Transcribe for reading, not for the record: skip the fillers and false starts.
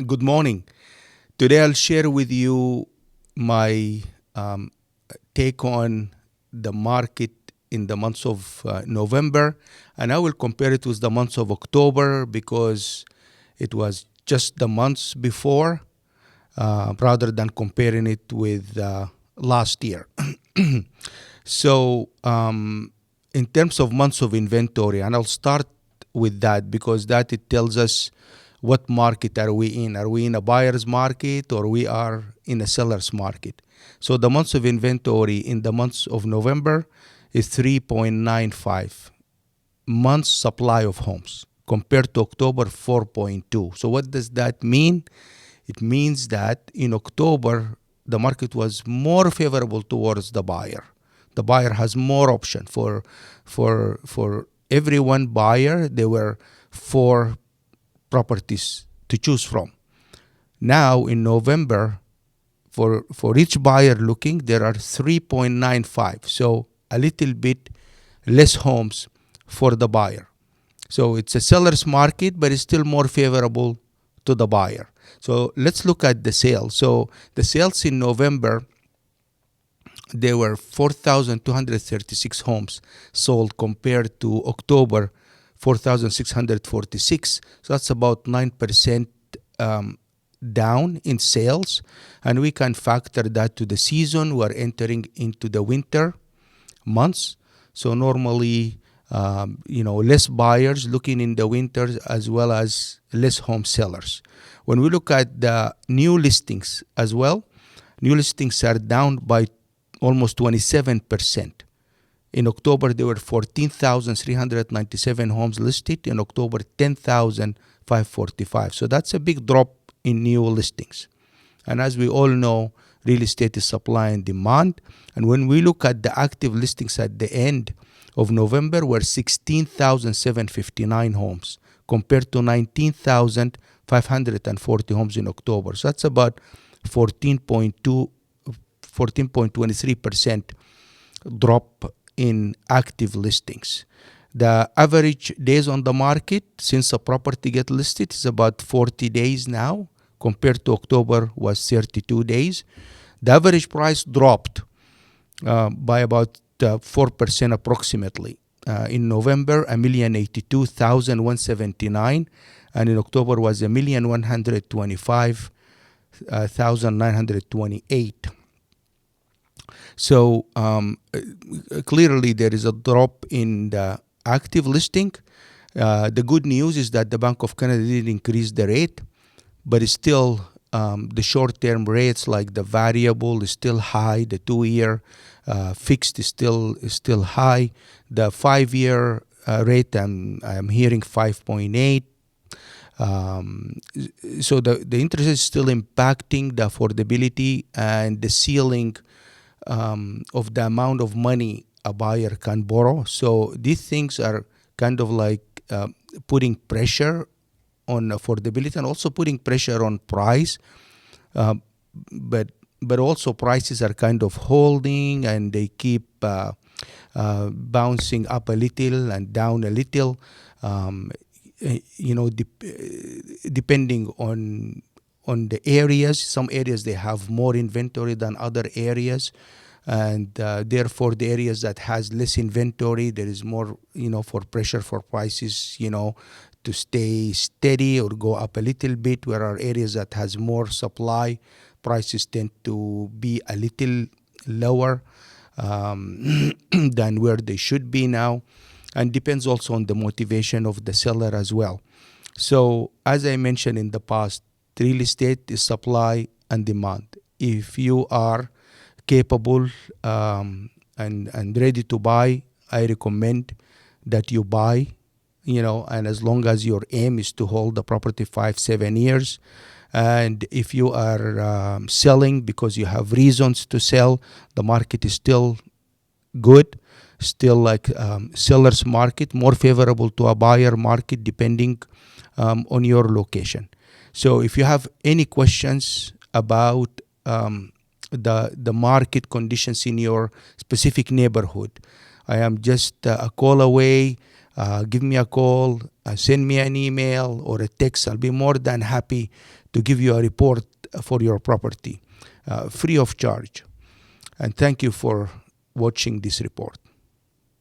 Good morning. Today I'll share with you my um, take on the market in the months of November, and I will compare it with the months of October because it was just the months before rather than comparing it with last year. So, in terms of months of inventory, and I'll start with that because that it tells us what market are we in. Are we in a buyer's market or we are in a seller's market? So the months of inventory in the months of November is 3.95 months supply of homes compared to October 4.2. So what does that mean? It means that in October the market was more favorable towards the buyer. The buyer has more option for every one buyer. There were four properties to choose from. Now in November, for each buyer looking, there are 3.95. So a little bit less homes for the buyer. So it's a seller's market, but it's still more favorable to the buyer. So let's look at the sales. So the sales in November, there were 4,236 homes sold compared to October 4,646. So that's about 9% down in sales. And we can factor that to the season. We're entering into the winter months. So normally, less buyers looking in the winter as well as less home sellers. When we look at the new listings as well, new listings are down by almost 27%. In October, there were 14,397 homes listed. In October, 10,545. So that's a big drop in new listings. And as we all know, real estate is supply and demand. And when we look at the active listings at the end of November, were 16,759 homes compared to 19,540 homes in October. So that's about 14.23% drop in active listings. The average days on the market since a property get listed is about 40 days now, compared to October was 32 days. The average price dropped by about 4% approximately. In November, 1,082,179, and in October was 1,125,928. So clearly there is a drop in the active listing. The good news is that the Bank of Canada did increase the rate, but it's still the short-term rates, like the variable, is still high. The 2-year fixed is still high. The 5-year rate, I'm hearing 5.8. So the interest is still impacting the affordability and the ceiling of the amount of money a buyer can borrow. So these things are kind of like putting pressure on affordability and also putting pressure on price. But also prices are kind of holding, and they keep bouncing up a little and down a little. Depending on the areas. Some areas they have more inventory than other areas, and therefore the areas that has less inventory, there is more for pressure for prices to stay steady or go up a little bit. Where are areas that has more supply, prices tend to be a little lower than where they should be now, and depends also on the motivation of the seller as well. So as I mentioned in the past, real estate is supply and demand. If you are capable and ready to buy, I recommend that you buy, and as long as your aim is to hold the property 5-7 years. And if you are selling because you have reasons to sell, the market is still good, still like seller's market, more favorable to a buyer market depending on your location. So if you have any questions about the market conditions in your specific neighborhood, I am just a call away. Give me a call, send me an email or a text. I'll be more than happy to give you a report for your property free of charge. And thank you for watching this report.